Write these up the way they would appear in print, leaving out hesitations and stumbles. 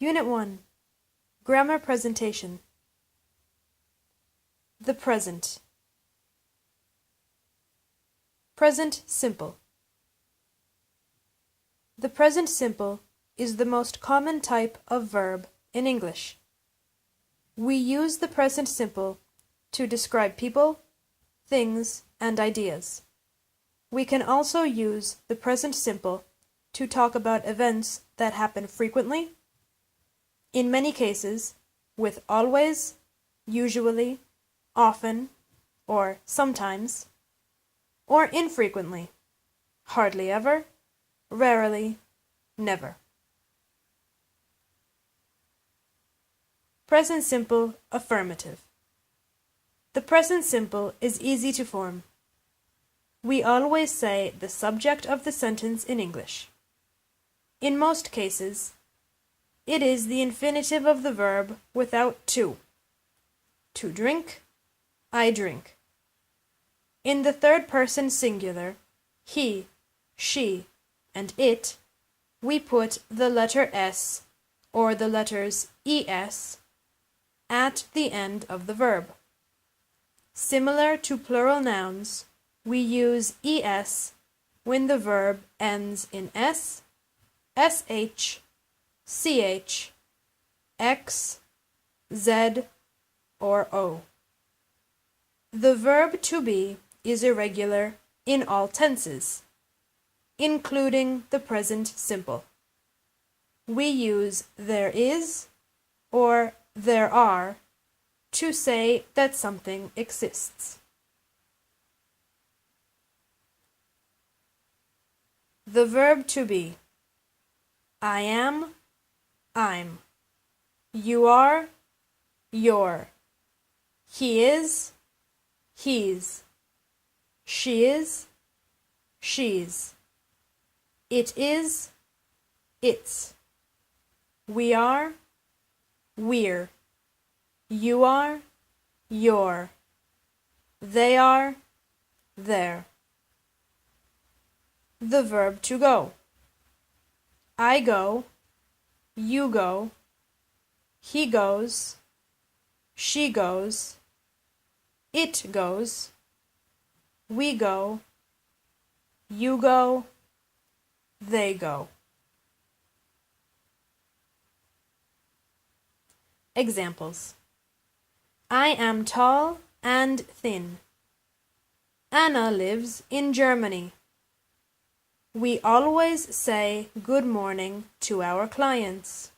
Unit 1. Grammar Presentation. The present. Present simple. The present simple is the most common type of verb in English. We use the present simple to describe people, things, and ideas. We can also use the present simple to talk about events that happen frequently, in many cases, with always, usually, often, or sometimes, or infrequently, hardly ever, rarely, never. Present simple affirmative. The present simple is easy to form. We always say the subject of the sentence in English. In most cases, it is the infinitive of the verb without to. To drink, I drink. In the third person singular, he, she, and it, we put the letter S or the letters ES at the end of the verb. Similar to plural nouns, we use ES when the verb ends in S, SH, CH, X, Z, or O. The verb to be is irregular in all tenses, including the present simple. We use there is or there are to say that something exists. The verb to be. I am, I'm. You are, you're. He is, he's. She is, she's. It is, it's. We are, we're. You are, you're. They are, they're. The verb to go. I go, you go, he goes, she goes, it goes, we go, you go, they go. Examples. I am tall and thin. Anna lives in Germany. We always say good morning to our clients.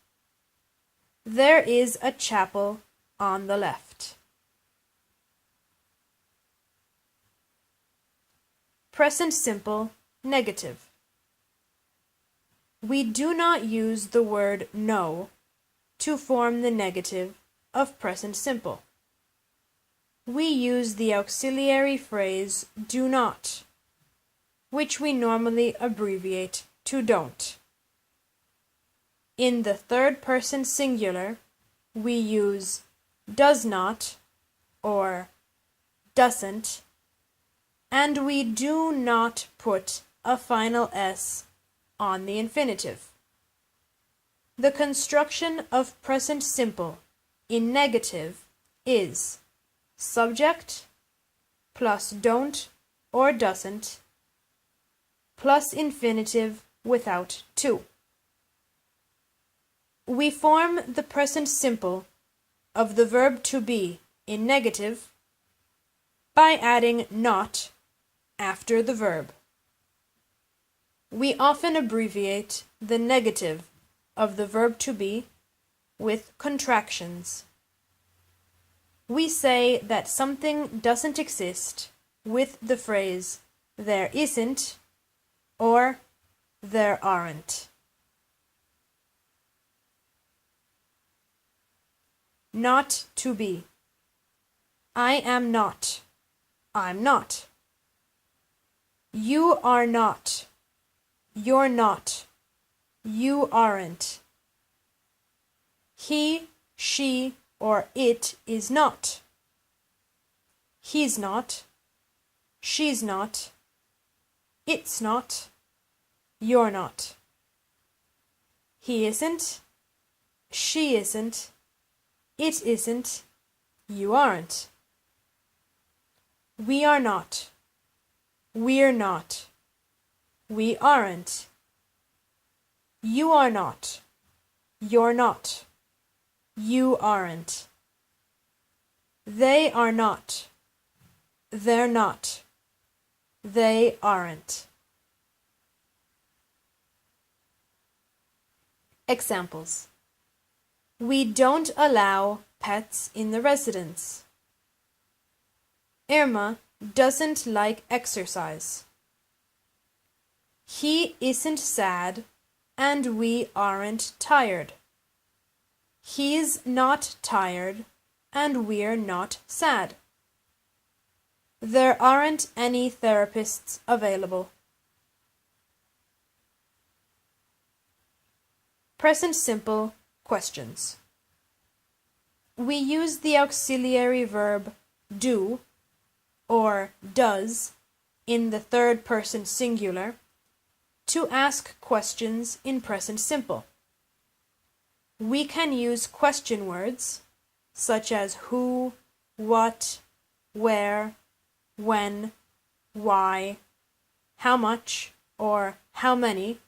There is a chapel on the left. Present simple negative. We do not use the word no to form the negative of present simple. We use the auxiliary phrase do not, which we normally abbreviate to don't. In the third person singular, we use does not or doesn't, and we do not put a final S on the infinitive. The construction of present simple in negative is subject plus don't or doesn't plus infinitive without to. We form the present simple of the verb to be in negative by adding not after the verb. We often abbreviate the negative of the verb to be with contractions. We say that something doesn't exist with the phrase there isn't or there aren't. Not to be. I am not. I'm not. You are not. You're not. You aren't. He, she, or it is not. He's not. She's not. It's not. You're not. He isn't. she isn't, it isn't, you aren't. We are not, we're not, we aren't. You are not, you're not, you aren't. They are not, they're not, they aren't. Examples. We don't allow pets in the residence. Irma doesn't like exercise. He isn't sad, and we aren't tired. He's not tired, and we're not sad. There aren't any therapists available. Present simple questions. We use the auxiliary verb do or does in the third person singular to ask questions in present simple. We can use question words such as who, what, where, when, why, how much, or how many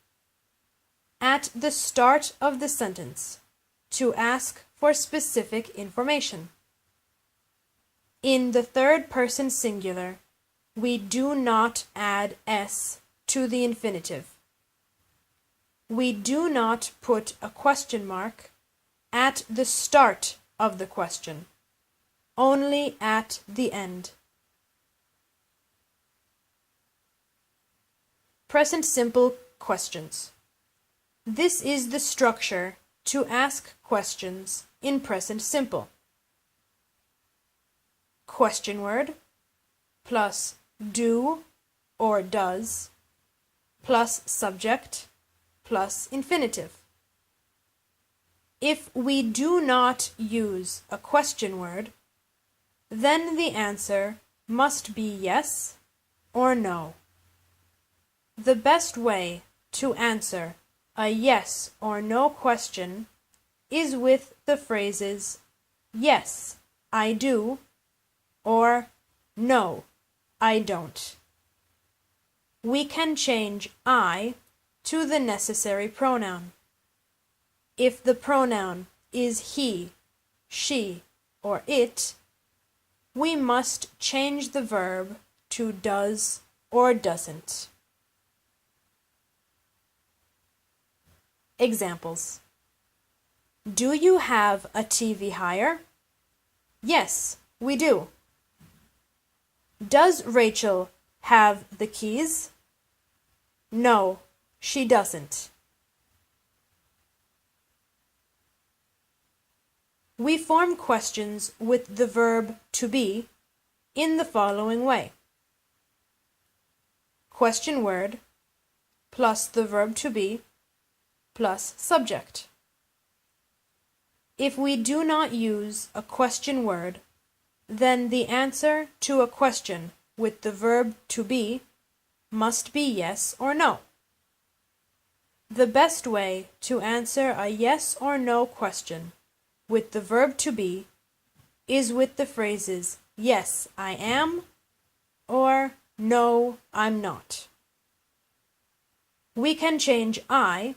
at the start of the sentence to ask for specific information. In the third person singular, we do not add s to the infinitive. We do not put a question mark at the start of the question, only at the end. Present simple questions. This is the structure to ask questions in present simple. Question word plus do or does plus subject plus infinitive. If we do not use a question word, then the answer must be yes or no. The best way to answer a yes or no question is with the phrases yes, I do, or no, I don't. We can change I to the necessary pronoun. If the pronoun is he, she, or it, we must change the verb to does or doesn't. Examples. Do you have a TV hire? Yes, we do. Does Rachel have the keys? No, she doesn't. We form questions with the verb to be in the following way. Question word plus the verb to be plus subject. If we do not use a question word, then the answer to a question with the verb to be must be yes or no. The best way to answer a yes or no question with the verb to be is with the phrases yes, I am, or no, I'm not. We can change I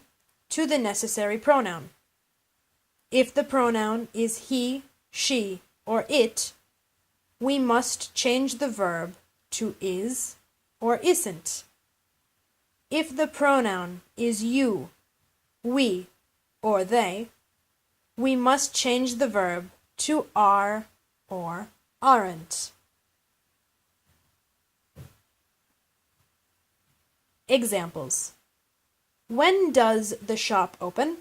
to the necessary pronoun. If the pronoun is he, she, or it, we must change the verb to is or isn't. If the pronoun is you, we, or they, we must change the verb to are or aren't. Examples. When does the shop open?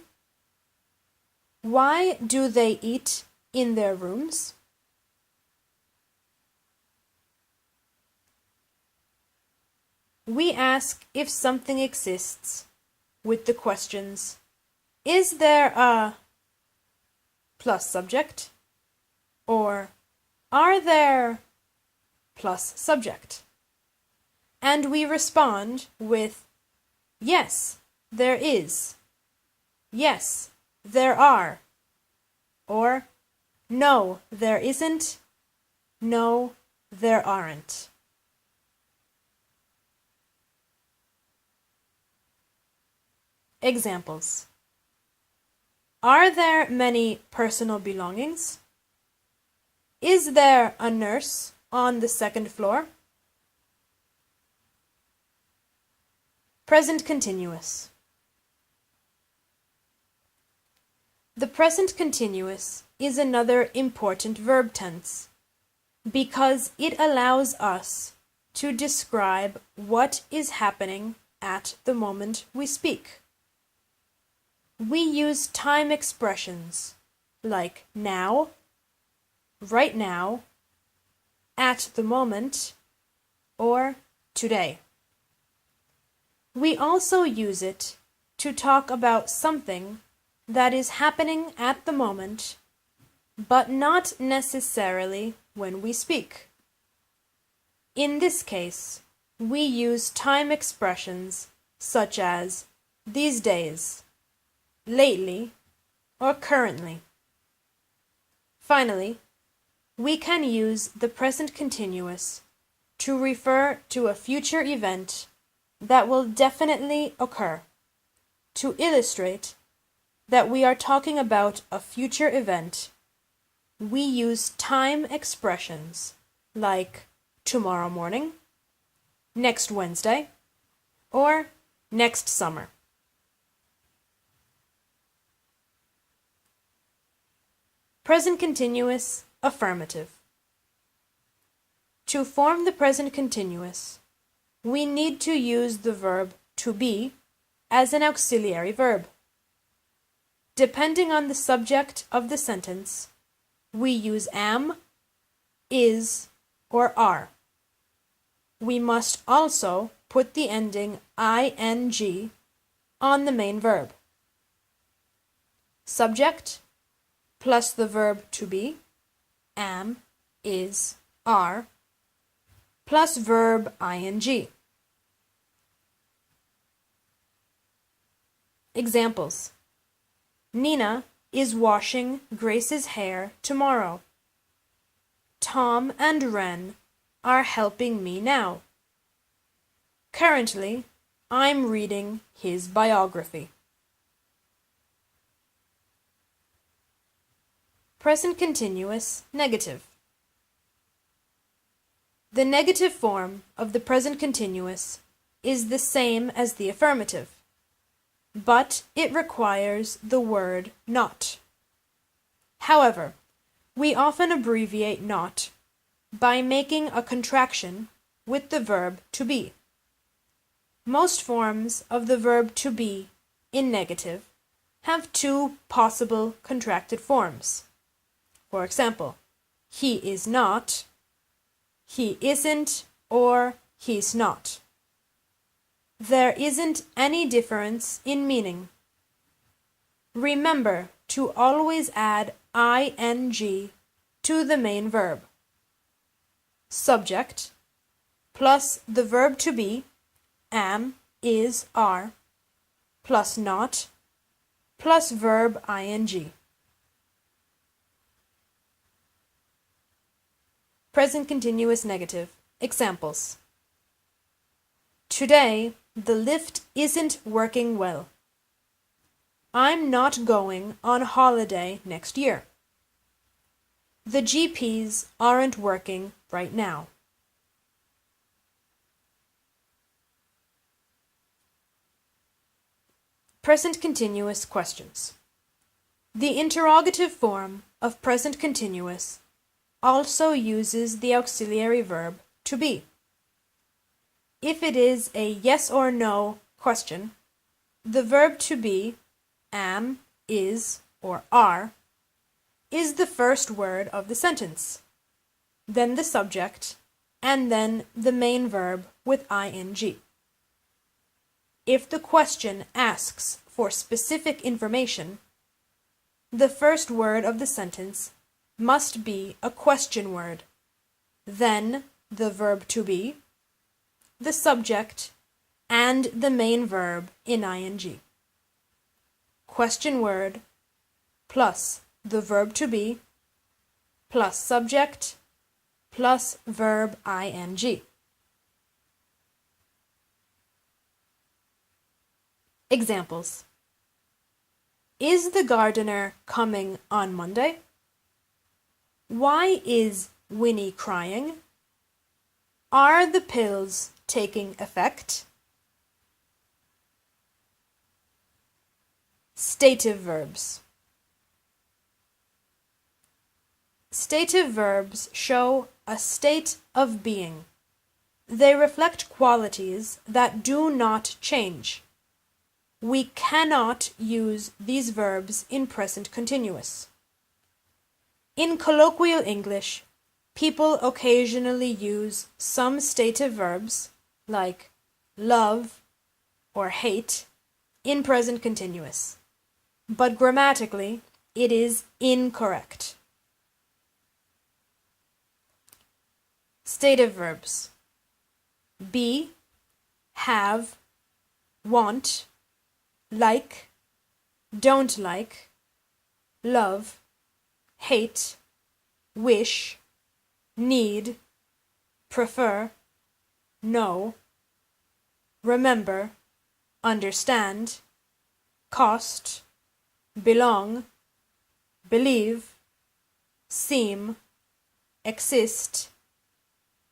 Why do they eat in their rooms? We ask if something exists with the questions, is there a plus subject, or are there plus subject? And we respond with yes, there is. Yes, there are. or no, there isn't, no, there aren't. Examples. Are there many personal belongings? Is there a nurse on the second floor? Present continuous. The present continuous is another important verb tense because it allows us to describe what is happening at the moment we speak. We use time expressions like now, right now, at the moment, or today. We also use it to talk about something that is happening at the moment, but not necessarily when we speak. In this case, we use time expressions such as these days, lately, or currently. Finally, we can use the present continuous to refer to a future event that will definitely occur, to illustrate that we are talking about a future event. We use time expressions like tomorrow morning, next Wednesday, or next summer. Present continuous affirmative. To form the present continuous, we need to use the verb to be as an auxiliary verb. Depending on the subject of the sentence, we use am, is, or are. We must also put the ending ing on the main verb. Subject plus the verb to be, am, is, are, plus verb ing. Examples. Nina is washing Grace's hair tomorrow. Tom and Ren are helping me now. Currently, I'm reading his biography. Present continuous negative. The negative form of the present continuous is the same as the affirmative, but it requires the word not. However, we often abbreviate not by making a contraction with the verb to be. Most forms of the verb to be in negative have two possible contracted forms. For example, he is not, he isn't, or he's not. There isn't any difference in meaning. Remember to always add ing to the main verb. Subject plus the verb to be, am, is, are, plus not, plus verb ing. Present continuous negative. Examples. Today, the lift isn't working well. I'm not going on holiday next year. The GPs aren't working right now. Present continuous questions. The interrogative form of present continuous also uses the auxiliary verb to be. If it is a yes or no question, the verb to be, am, is, or are, is the first word of the sentence, then the subject, and then the main verb with ing. If the question asks for specific information, the first word of the sentence must be a question word, then the verb to be, the subject, and the main verb in ing. Question word plus the verb to be plus subject plus verb ing. Examples. Is the gardener coming on Monday? Why is Winnie crying? Are the pills taking effect? Stative verbs. Stative verbs show a state of being. They reflect qualities that do not change. We cannot use these verbs in present continuous. In colloquial English, people occasionally use some stative verbs, like love or hate, in present continuous, but grammatically, it is incorrect. Stative verbs: be, have, want, like, don't like, love, hate, wish, need, prefer, know, remember, understand, cost, belong, believe, seem, exist,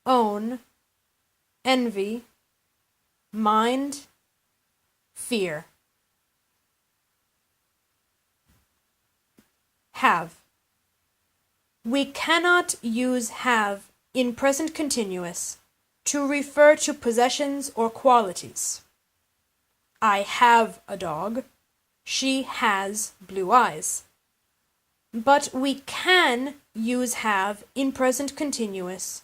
own, envy, mind, fear. Have. We cannot use have in present continuous to refer to possessions or qualities. I have a dog. She has blue eyes. But we can use have in present continuous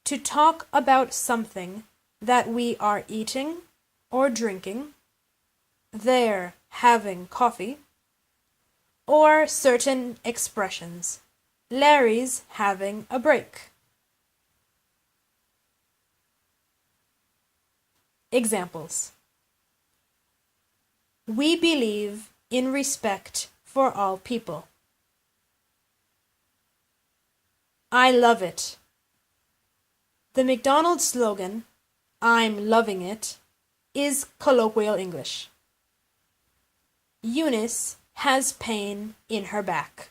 to talk about something that we are eating or drinking, they're having coffee, or certain expressions. Larry's having a break. Examples. We believe in respect for all people. I love it. The McDonald's slogan, I'm loving it, is colloquial English. Eunice has pain in her back.